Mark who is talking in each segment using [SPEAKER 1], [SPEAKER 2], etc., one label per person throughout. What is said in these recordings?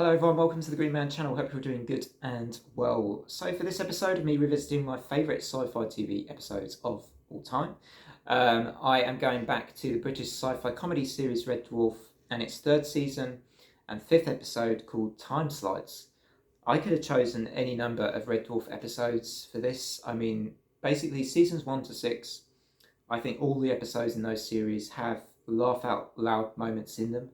[SPEAKER 1] Hello everyone, welcome to the Green Man channel. Hope you're doing good and well. So for this episode of me revisiting my favourite sci-fi TV episodes of all time, I am going back to the British sci-fi comedy series Red Dwarf and its third season and fifth episode called Timeslides. I could have chosen any number of Red Dwarf episodes for this. I mean, basically seasons 1 to 6, I think all the episodes in those series have laugh out loud moments in them.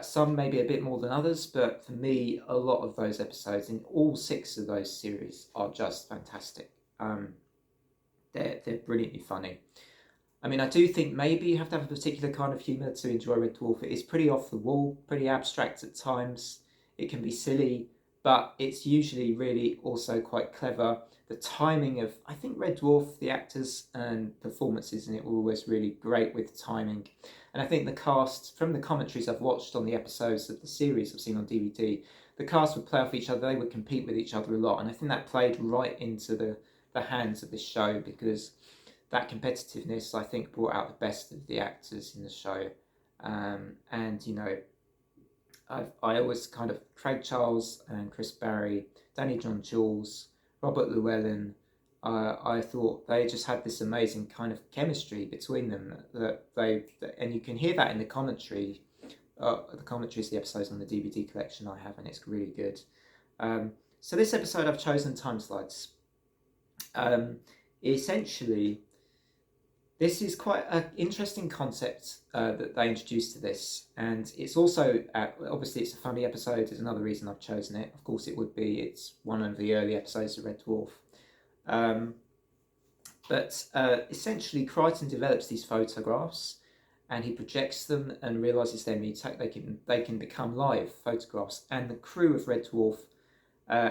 [SPEAKER 1] Some maybe a bit more than others, but for me, a lot of those episodes in all 6 of those series are just fantastic. They're brilliantly funny. I mean, I do think maybe you have to have a particular kind of humour to enjoy Red Dwarf. It is pretty off the wall, pretty abstract at times. It can be silly, but it's usually really also quite clever. The timing of, I think Red Dwarf, the actors and performances in it were always really great with timing. And I think the cast, from the commentaries I've watched on the episodes of the series I've seen on DVD, the cast would play off each other, they would compete with each other a lot. And I think that played right into the hands of this show, because that competitiveness, I think, brought out the best of the actors in the show. And, you know, I always kind of, Craig Charles and Chris Barry, Danny John Jules, Robert Llewellyn, I thought they just had this amazing kind of chemistry between them and you can hear that in the commentary. The commentary is the episodes on the DVD collection I have, and it's really good. So this episode I've chosen Timeslides. Essentially, this is quite an interesting concept that they introduced to this, and it's also, obviously it's a funny episode, is another reason I've chosen it. Of course it would be, it's one of the early episodes of Red Dwarf. But essentially Crichton develops these photographs and he projects them and realises they can become live photographs, and the crew of Red Dwarf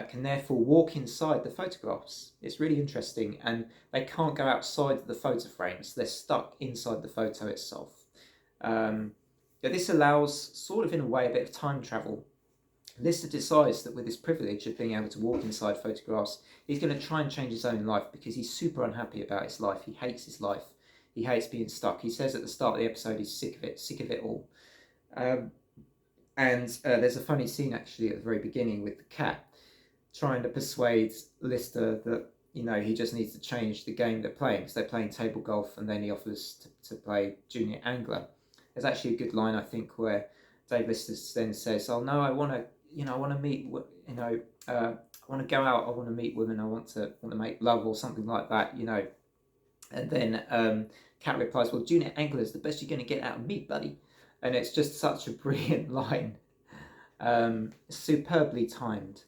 [SPEAKER 1] can therefore walk inside the photographs. It's really interesting, and they can't go outside the photo frames, they're stuck inside the photo itself. But this allows, sort of in a way, a bit of time travel. Lister decides that with his privilege of being able to walk inside photographs, he's going to try and change his own life, because he's super unhappy about his life. He hates his life. He hates being stuck. He says at the start of the episode he's sick of it all. And there's a funny scene actually at the very beginning with the cat trying to persuade Lister that, you know, he just needs to change the game they're playing, because they're playing table golf, and then he offers to play junior angler. There's actually a good line, I think, where Dave Lister then says, "Oh no, I want to meet, I want to go out, I want to meet women, I want to make love," or something like that, you know. And then Cat replies, "Well, junior angler is the best you're going to get out of me, buddy." And it's just such a brilliant line, superbly timed.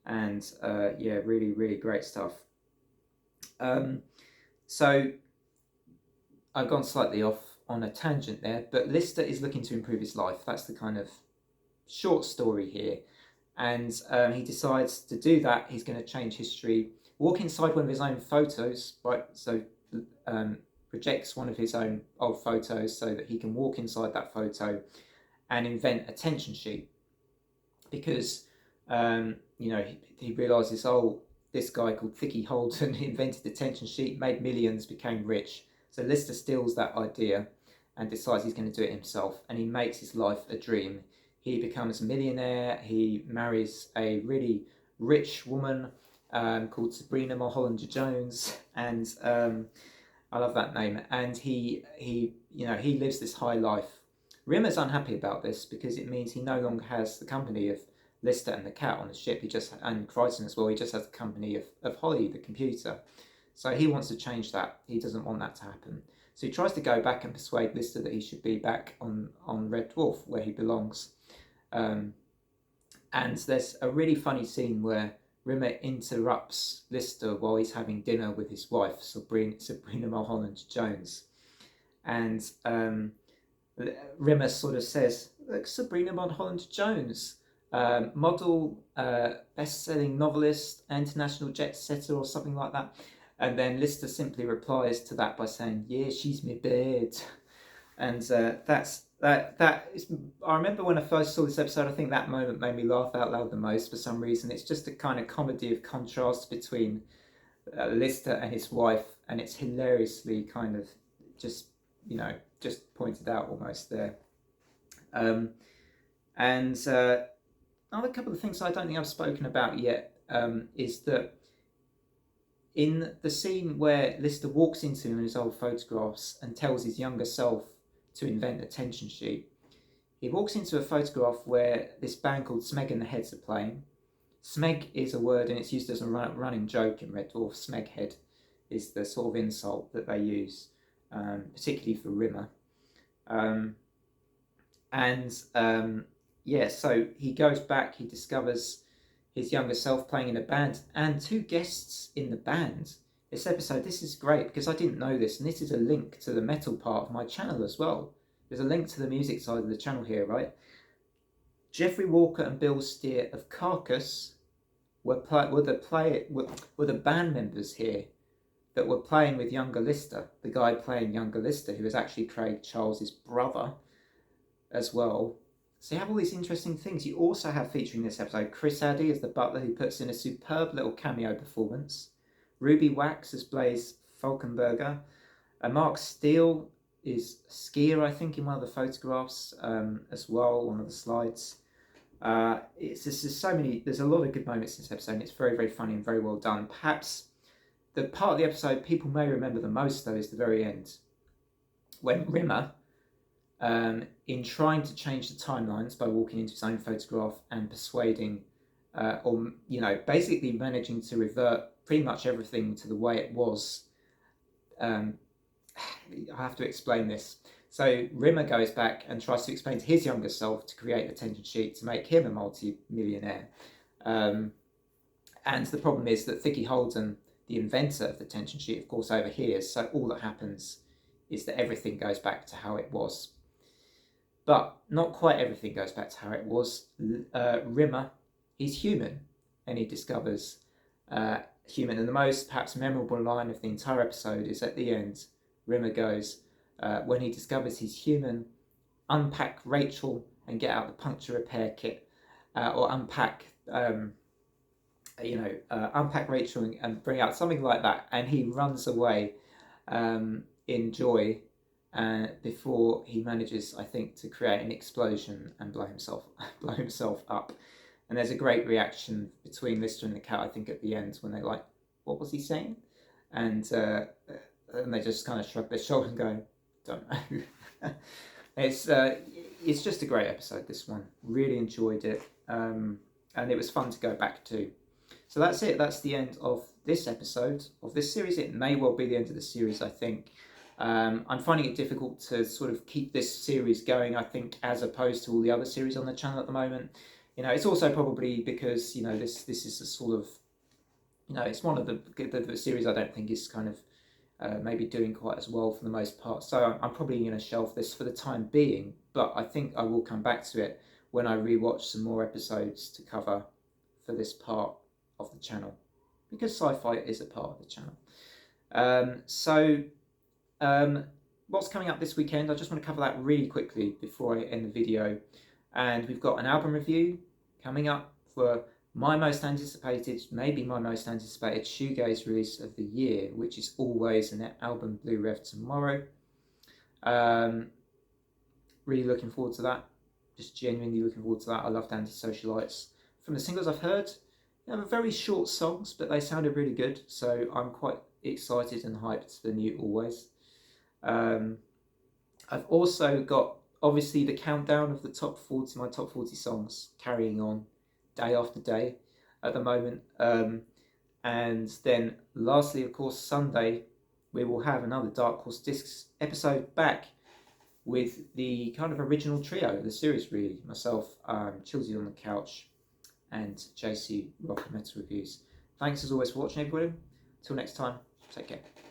[SPEAKER 1] And yeah, really, really great stuff. So I've gone slightly off on a tangent there, but Lister is looking to improve his life. That's the kind of short story here. And he decides to do that. He's going to change history, walk inside one of his own photos, right? So projects one of his own old photos so that he can walk inside that photo and invent a tension sheet. Because you know, he realises, oh, this guy called Thicky Holden invented the tension sheet, made millions, became rich. So Lister steals that idea and decides he's going to do it himself, and he makes his life a dream. He becomes a millionaire. He marries a really rich woman called Sabrina Mulholland Jones, and I love that name. And he lives this high life. Rimmer's unhappy about this because it means he no longer has the company of Lister and the cat on the ship. And Crichton as well. He just has the company of Holly, the computer. So he wants to change that. He doesn't want that to happen. So he tries to go back and persuade Lister that he should be back on Red Dwarf, where he belongs. And there's a really funny scene where Rimmer interrupts Lister while he's having dinner with his wife, Sabrina Mulholland Jones. And Rimmer sort of says, "Look, Sabrina Mulholland Jones, model, best-selling novelist, international jet setter," or something like that. And then Lister simply replies to that by saying, "Yeah, she's my bird." And I remember when I first saw this episode, I think that moment made me laugh out loud the most for some reason. It's just a kind of comedy of contrast between Lister and his wife, and it's hilariously kind of just pointed out almost there. And another couple of things I don't think I've spoken about yet is that in the scene where Lister walks into his old photographs and tells his younger self to invent a tension sheet, he walks into a photograph where this band called Smeg and the Heads are playing. Smeg is a word and it's used as a running joke in Red Dwarf. Smeghead is the sort of insult that they use, particularly for Rimmer. So he goes back, he discovers his younger self playing in a band and 2 guests in the band. This is great because I didn't know this, and this is a link to the metal part of my channel as well. There's a link to the music side of the channel here, right? Jeffrey Walker and Bill Steer of Carcass were the band members here that were playing with younger Lister. The guy playing younger Lister, who was actually Craig Charles's brother as well. So you have all these interesting things. You also have featuring this episode Chris Addy as the butler, who puts in a superb little cameo performance. Ruby Wax as Blaze Falkenberger. Mark Steele is skier, I think, in one of the photographs as well, one of the slides. There's a lot of good moments in this episode, and it's very, very funny and very well done. Perhaps the part of the episode people may remember the most, though, is the very end, when Rimmer, in trying to change the timelines by walking into his own photograph and persuading, basically managing to revert pretty much everything to the way it was. I have to explain this. So Rimmer goes back and tries to explain to his younger self to create the tension sheet to make him a multi-millionaire. And the problem is that Thicky Holden, the inventor of the tension sheet, of course, overhears. So all that happens is that everything goes back to how it was. But not quite everything goes back to how it was. Rimmer, he's human, and he discovers human. And the most perhaps memorable line of the entire episode is at the end. Rimmer goes, when he discovers he's human, unpack Rachel and get out the puncture repair kit, or unpack Rachel and bring out something like that, and he runs away in joy before he manages, I think, to create an explosion and blow himself up. And there's a great reaction between Lister and the cat, I think, at the end when they're like, "What was he saying?" And they just kind of shrug their shoulders and go, "Don't know." It's just a great episode, this one. Really enjoyed it, and it was fun to go back to. So that's it. That's the end of this episode of this series. It may well be the end of the series, I think. I'm finding it difficult to sort of keep this series going, I think, as opposed to all the other series on the channel at the moment. It's also probably because, this is a sort of, it's one of the series I don't think is kind of maybe doing quite as well for the most part. So I'm probably going to shelf this for the time being, but I think I will come back to it when I rewatch some more episodes to cover for this part of the channel, because sci-fi is a part of the channel. What's coming up this weekend? I just want to cover that really quickly before I end the video. And we've got an album review coming up for maybe my most anticipated shoegaze release of the year, which is Always an album Blue Rev tomorrow. Really looking forward to that. Just genuinely looking forward to that. I loved Anti-Socialites. From the singles I've heard, they have very short songs, but they sounded really good. So I'm quite excited and hyped for the new Always. I've also got, obviously, the countdown of my top 40 songs carrying on day after day at the moment. And then lastly, of course, Sunday, we will have another Dark Horse Discs episode back with the kind of original trio of the series, really. Myself, Chilsey on the Couch, and JC Rock and Metal Reviews. Thanks as always for watching, everybody. Till next time, take care.